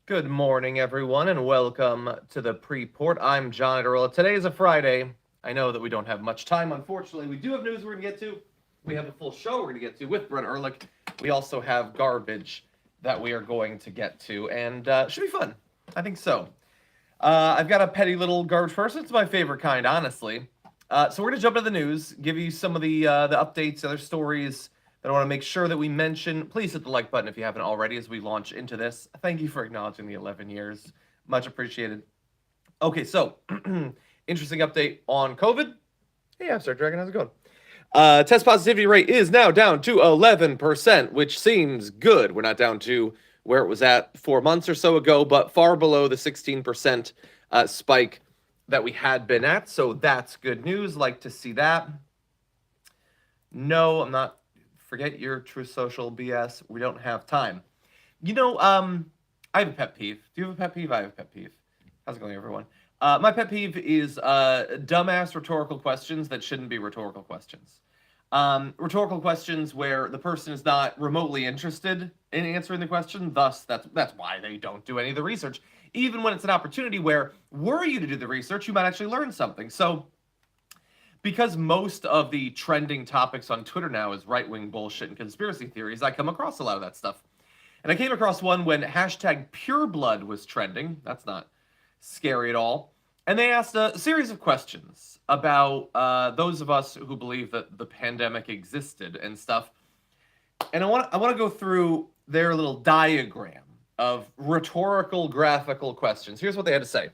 Good morning, everyone, and welcome to the Pre-Port. I'm John Aderola. Today is a Friday. I know that we don't have much time, unfortunately. We do have news we're going to get to. We have a full show we're going to get to with Brent Ehrlich. We also have garbage that we are going to get to, and should be fun. I think so. I've got a petty little garbage first. It's my favorite kind, honestly. So we're going to jump into the news, give you some of the updates, other stories that I want to make sure that we mention. Please hit the like button if you haven't already as we launch into this. Thank you for acknowledging the 11 years. Much appreciated. Okay, so interesting update on COVID. Hey, I'm Star Dragon. How's it going? Test positivity rate is now down to 11%, which seems good. We're not down to where it was at 4 months or so ago, but far below the 16% spike that we had been at. So that's good news. Like to see that. No, I'm not. Forget your Truth Social BS. We don't have time. I have a pet peeve. Do you have a pet peeve? I have a pet peeve. How's it going, everyone? My pet peeve is dumbass rhetorical questions that shouldn't be rhetorical questions. Rhetorical questions where the person is not remotely interested in answering the question. Thus, that's why they don't do any of the research. Even when it's an opportunity where, were you to do the research, you might actually learn something. So, because most of the trending topics on Twitter now is right-wing bullshit and conspiracy theories, I come across a lot of that stuff. And I came across one when hashtag pureblood was trending. That's not scary at all. And they asked a series of questions about those of us who believe that the pandemic existed and stuff. And I want to go through their little diagram of rhetorical graphical questions. Here's what they had to say.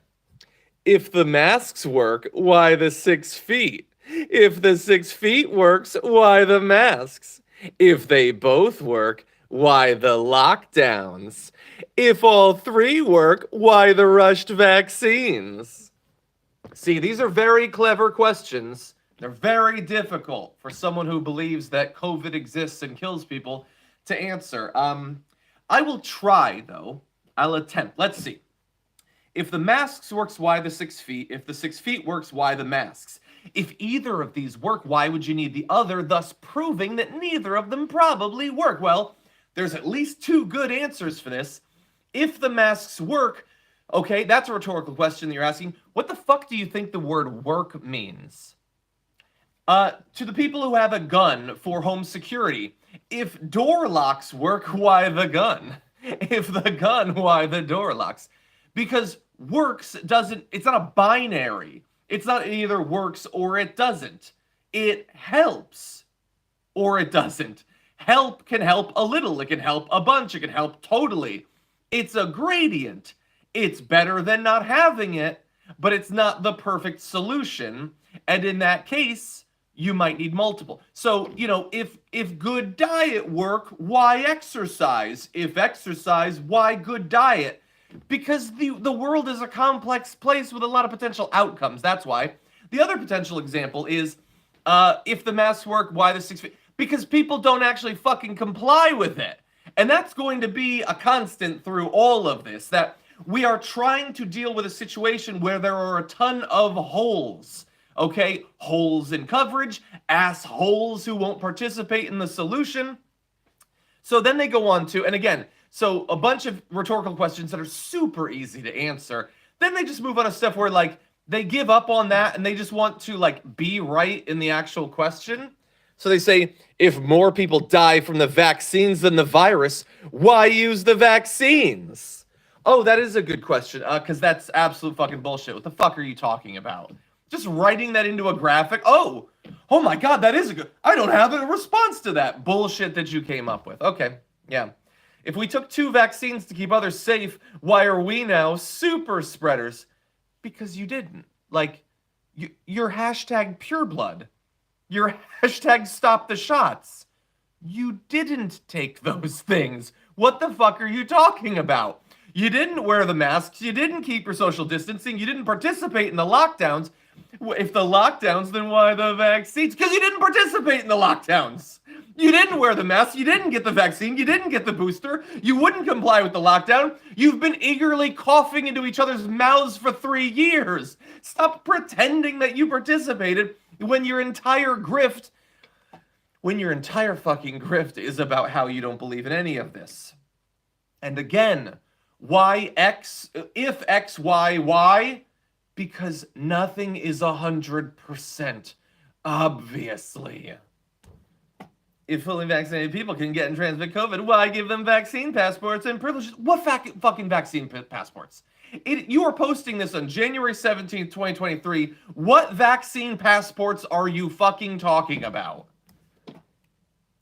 If the masks work, why the 6 feet? If the 6 feet works, why the masks? If they both work, why the lockdowns? If all three work, why the rushed vaccines? See, these are very clever questions. They're very difficult for someone who believes that COVID exists and kills people to answer. I will try, though. I'll attempt. Let's see. If the masks works, why the 6 feet? If the 6 feet works, why the masks? If either of these work, why would you need the other, thus proving that neither of them probably work? Well, there's at least 2 good answers for this. If the masks work, okay, that's a rhetorical question that you're asking. What the fuck do you think the word work means? To the people who have a gun for home security, if door locks work, why the gun? If the gun, why the door locks? Because works doesn't, it's not a binary. It's not it either works or it doesn't. It helps or it doesn't. Help can help a little. It can help a bunch. It can help totally. It's a gradient. It's better than not having it, but it's not the perfect solution. And in that case, you might need multiple. So, if good diet work, why exercise? If exercise, why good diet? Because the world is a complex place with a lot of potential outcomes. That's why. The other potential example is, if the masks work, why the 6 feet? Because people don't actually fucking comply with it. And that's going to be a constant through all of this, that we are trying to deal with a situation where there are a ton of holes. Okay? Holes in coverage, assholes who won't participate in the solution. So then they go on to, and again, so a bunch of rhetorical questions that are super easy to answer. Then they just move on to stuff where, like, they give up on that and they just want to, like, be right in the actual question. So they say, if more people die from the vaccines than the virus, why use the vaccines? Oh, that is a good question, because that's absolute fucking bullshit. What the fuck are you talking about? Just writing that into a graphic? Oh my god, that is a good... I don't have a response to that bullshit that you came up with. Okay, yeah. If we took 2 vaccines to keep others safe, why are we now super spreaders? Because you didn't. Like, you're hashtag pureblood. You're hashtag stop the shots. You didn't take those things. What the fuck are you talking about? You didn't wear the masks. You didn't keep your social distancing. You didn't participate in the lockdowns. If the lockdowns, then why the vaccines? Because you didn't participate in the lockdowns. You didn't wear the mask. You didn't get the vaccine. You didn't get the booster. You wouldn't comply with the lockdown. You've been eagerly coughing into each other's mouths for 3 years. Stop pretending that you participated when your entire fucking grift is about how you don't believe in any of this. And again, Why X? If X, Y, Y? Because nothing is 100%. Obviously. If fully vaccinated people can get and transmit COVID, why give them vaccine passports and privileges? What fucking vaccine passports? You are posting this on January 17th, 2023. What vaccine passports are you fucking talking about?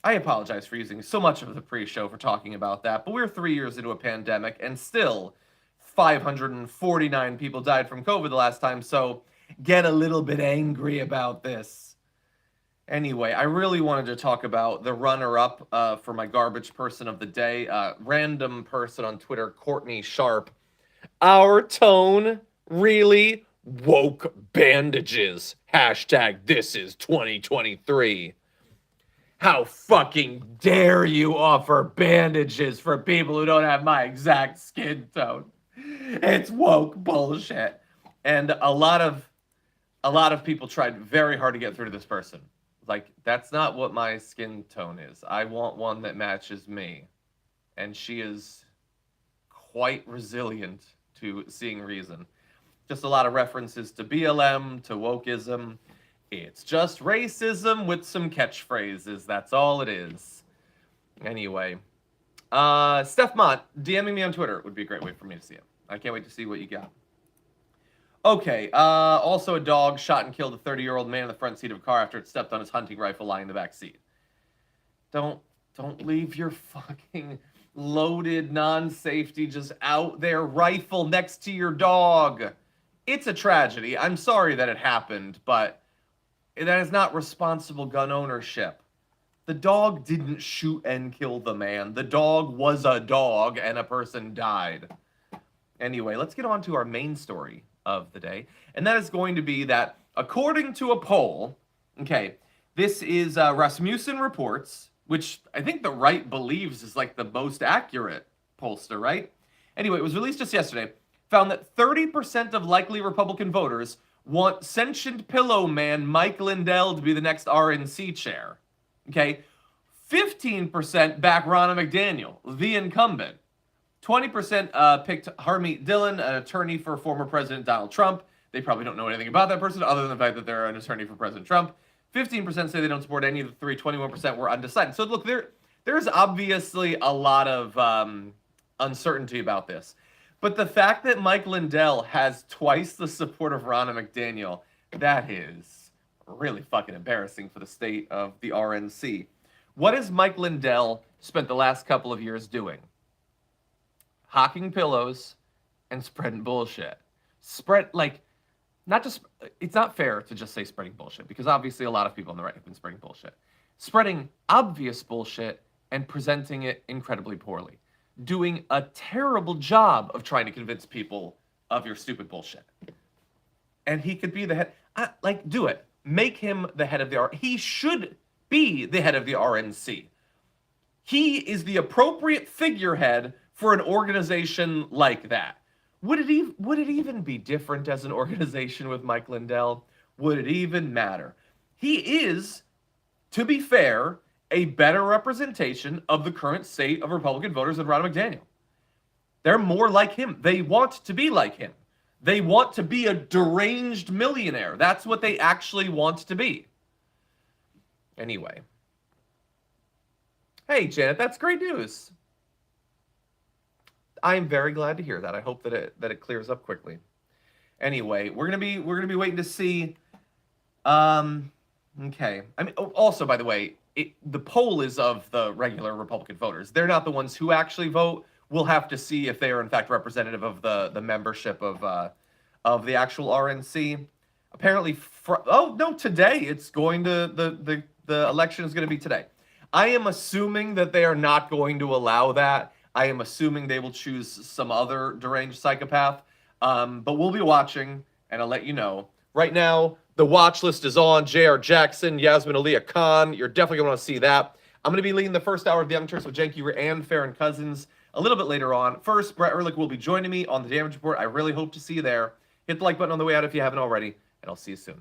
I apologize for using so much of the pre-show for talking about that, but we're 3 years into a pandemic, and still 549 people died from COVID the last time, so get a little bit angry about this. Anyway, I really wanted to talk about the runner-up for my garbage person of the day, random person on Twitter, Courtney Sharp. Our tone really woke bandages. Hashtag this is 2023. How fucking dare you offer bandages for people who don't have my exact skin tone? It's woke bullshit. And a lot of people tried very hard to get through to this person. Like, that's not what my skin tone is. I want one that matches me. And she is quite resilient to seeing reason. Just a lot of references to BLM, to wokeism. It's just racism with some catchphrases. That's all it is. Anyway. Steph Mott, DMing me on Twitter would be a great way for me to see it. I can't wait to see what you got. Okay. Also, a dog shot and killed a 30-year-old man in the front seat of a car after it stepped on his hunting rifle lying in the back seat. Don't leave your fucking loaded non-safety just out there rifle next to your dog. It's a tragedy. I'm sorry that it happened, but that is not responsible gun ownership. The dog didn't shoot and kill the man. The dog was a dog and a person died. Anyway, let's get on to our main story of the day. And that is going to be that according to a poll, okay, this is Rasmussen Reports, which I think the right believes is like the most accurate pollster, right? Anyway, it was released just yesterday. Found that 30% of likely Republican voters want sentient pillow man Mike Lindell to be the next RNC chair. Okay? 15% back Ronna McDaniel, the incumbent. 20% picked Harmeet Dillon, an attorney for former President Donald Trump. They probably don't know anything about that person other than the fact that they're an attorney for President Trump. 15% say they don't support any of the three. 21% were undecided. So look, there's obviously a lot of uncertainty about this. But the fact that Mike Lindell has twice the support of Ronna McDaniel, that is really fucking embarrassing for the state of the RNC. What has Mike Lindell spent the last couple of years doing? Hawking pillows and spreading bullshit. It's not fair to just say spreading bullshit, because obviously a lot of people on the right have been spreading bullshit. Spreading obvious bullshit and presenting it incredibly poorly. Doing a terrible job of trying to convince people of your stupid bullshit. And he could be the head. Do it. Make him the head of the RNC. He should be the head of the RNC. He is the appropriate figurehead for an organization like that. Would it even be different as an organization with Mike Lindell? Would it even matter? He is, to be fair, a better representation of the current state of Republican voters than Ronna McDaniel. They're more like him. They want to be like him. They want to be a deranged millionaire. That's what they actually want to be. Anyway. Hey, Janet, that's great news. I'm very glad to hear that. I hope that it clears up quickly. Anyway, we're gonna be waiting to see. Okay. I mean, also, by the way, the poll is of the regular Republican voters. They're not the ones who actually vote. We'll have to see if they are in fact representative of the membership of the actual RNC. Apparently, today it's going to the election is going to be today. I am assuming that they are not going to allow that. I am assuming they will choose some other deranged psychopath. But we'll be watching, and I'll let you know. Right now, the watch list is on. J.R. Jackson, Yasmin Aliyah Khan. You're definitely going to want to see that. I'm going to be leading the first hour of the Young Turks with Janky and Farron Cousins a little bit later on. First, Brett Ehrlich will be joining me on the Damage Report. I really hope to see you there. Hit the like button on the way out if you haven't already, and I'll see you soon.